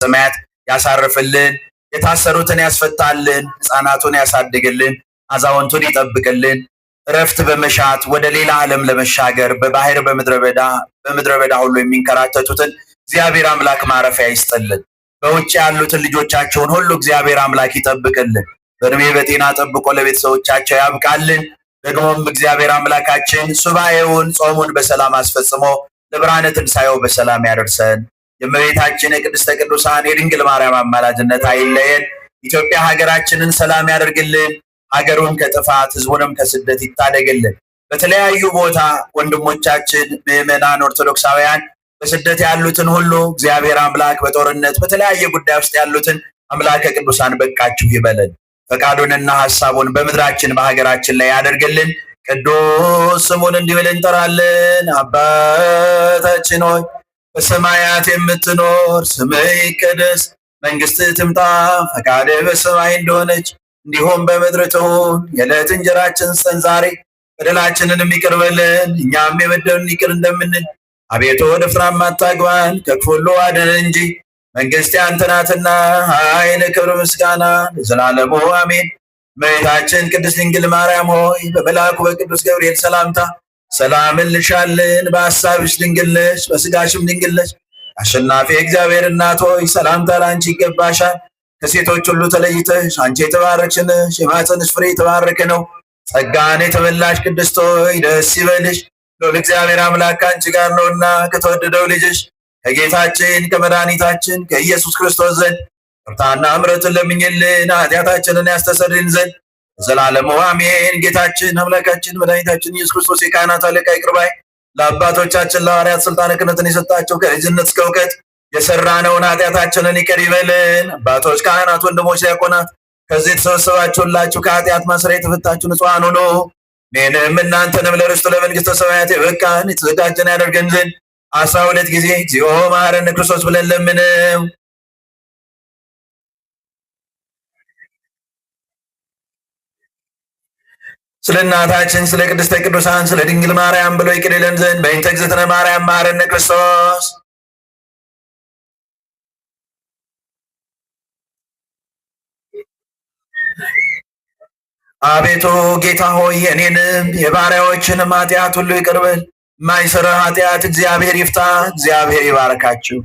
ሰማያት ያሳርፍልን፣ የታሰሩትን ያስፈታልን፣ ሕፃናቱን ያሳድግልን፣ አዛውንቱን ይጠብቅልን። እረፍት በመሻት ወደ ሌላ ዓለም ለመሻገር በባህር በምድረ በዳ ሁሉ የሚንከራተቱትን እግዚአብሔር አምላክ ማረፊያ ይስጥልን። በውጭ ያሉትን ልጆቻቸውን ሁሉ እግዚአብሔር አምላክ ይጠብቅልን። በእድሜ በጤና ጠብቆ ለቤተሰቦቻቸው ያብቃልን። ደግሞም እግዚአብሔር አምላካችን ሱባኤውን ጾሙን በሰላም አስፈጽሞ ለብርሃነ ትንሣኤው በሰላም ያደርሰን። የእመቤታችን የቅድስተ ቅዱሳን የድንግል ማርያም አማላጅነት አይለየን። ኢትዮጵያ ሀገራችንን ሰላም ያደርግልን። ሀገሩን ከጥፋት ሕዝቡንም ከስደት ይታደግልን። በተለያዩ ቦታ ወንድሞቻችን ምዕመናን ኦርቶዶክሳውያን በስደት ያሉትን ሁሉ እግዚአብሔር አምላክ በጦርነት በተለያየ ጉዳይ ውስጥ ያሉትን አምላከ ቅዱሳን በቃችሁ ይበለን። ፈቃዱንና ሐሳቡን በምድራችን በሀገራችን ላይ ያደርግልን። ቅዱስ ስሙን እንዲህ ብለን እንጠራለን። አባታችን ሆይ በሰማያት የምትኖር ስምህ ይቀደስ፣ መንግስትህ ትምጣ፣ ፈቃድህ በሰማይ እንደሆነች እንዲሁም በምድር ትሁን። የዕለት እንጀራችንን ስጠን ዛሬ፣ በደላችንን ይቅር በለን እኛም የበደሉንን ይቅር እንደምንል። አቤቱ ወደ ፍርሃት አታግባን፣ ከክፉ ሁሉ አድነን እንጂ መንግስት ያንተ ናትና ኃይል፣ ክብር፣ ምስጋና ለዘላለሙ አሜን። እመቤታችን ቅድስት ድንግል ማርያም ሆይ በመልአኩ በቅዱስ ገብርኤል ሰላምታ ሰላም እንልሻለን። በሐሳብሽ ድንግል ነሽ፣ በስጋሽም ድንግል ነሽ። አሸናፊ እግዚአብሔር እናት ሆይ ሰላምታ ለአንቺ ይገባሻል። ከሴቶች ሁሉ ተለይተሽ አንቺ የተባረክሽ ነሽ፣ የማኅፀንሽ ፍሬ የተባረከ ነው። ጸጋን የተመላሽ ቅድስት ሆይ ደስ ይበልሽ፣ ልዑል እግዚአብሔር አምላክ ከአንቺ ጋር ነውና ከተወደደው ልጅሽ ከጌታችን ከመድኃኒታችን ከኢየሱስ ክርስቶስ ዘንድ ይቅርታና ምሕረትን ለምኝልን ኃጢአታችንን ያስተሰርይልን ዘንድ ለዘላለሙ አሜን። ጌታችን አምላካችን መድኃኒታችን ኢየሱስ ክርስቶስ የካህናት አለቃ ይቅር ባይ ለአባቶቻችን ለሐዋርያት ስልጣነ ክህነትን የሰጣቸው ከልጅነት እስከ እውቀት የሰራነውን ኃጢአታችንን ይቅር ይበልን። አባቶች፣ ካህናት፣ ወንድሞች፣ ዲያቆናት ከዚህ የተሰበሰባችሁላችሁ ከኃጢአት ማሰሪያ የተፈታችሁ ንጹሐን ሁኑ። እኔንም እናንተንም ለርስቱ ለመንግሥተ ሰማያት የበቃን የተዘጋጀን ያደርገን ዘንድ 12 ጊዜ እግዚኦ መሐረነ ክርስቶስ ብለን ለምነው። ስለ እናታችን ስለ ቅድስተ ቅዱሳን ስለ ድንግል ማርያም ብሎ ይቅር ይለን ዘንድ በእንተ እግዝእትነ ማርያም መሐረነ ክርስቶስ። አቤቱ ጌታ ሆይ የኔንም የባሪያዎችንም ኃጢአት ሁሉ ይቅር በል። የማይሰራ ኃጢአት እግዚአብሔር ይፍታ። እግዚአብሔር ይባርካችሁ።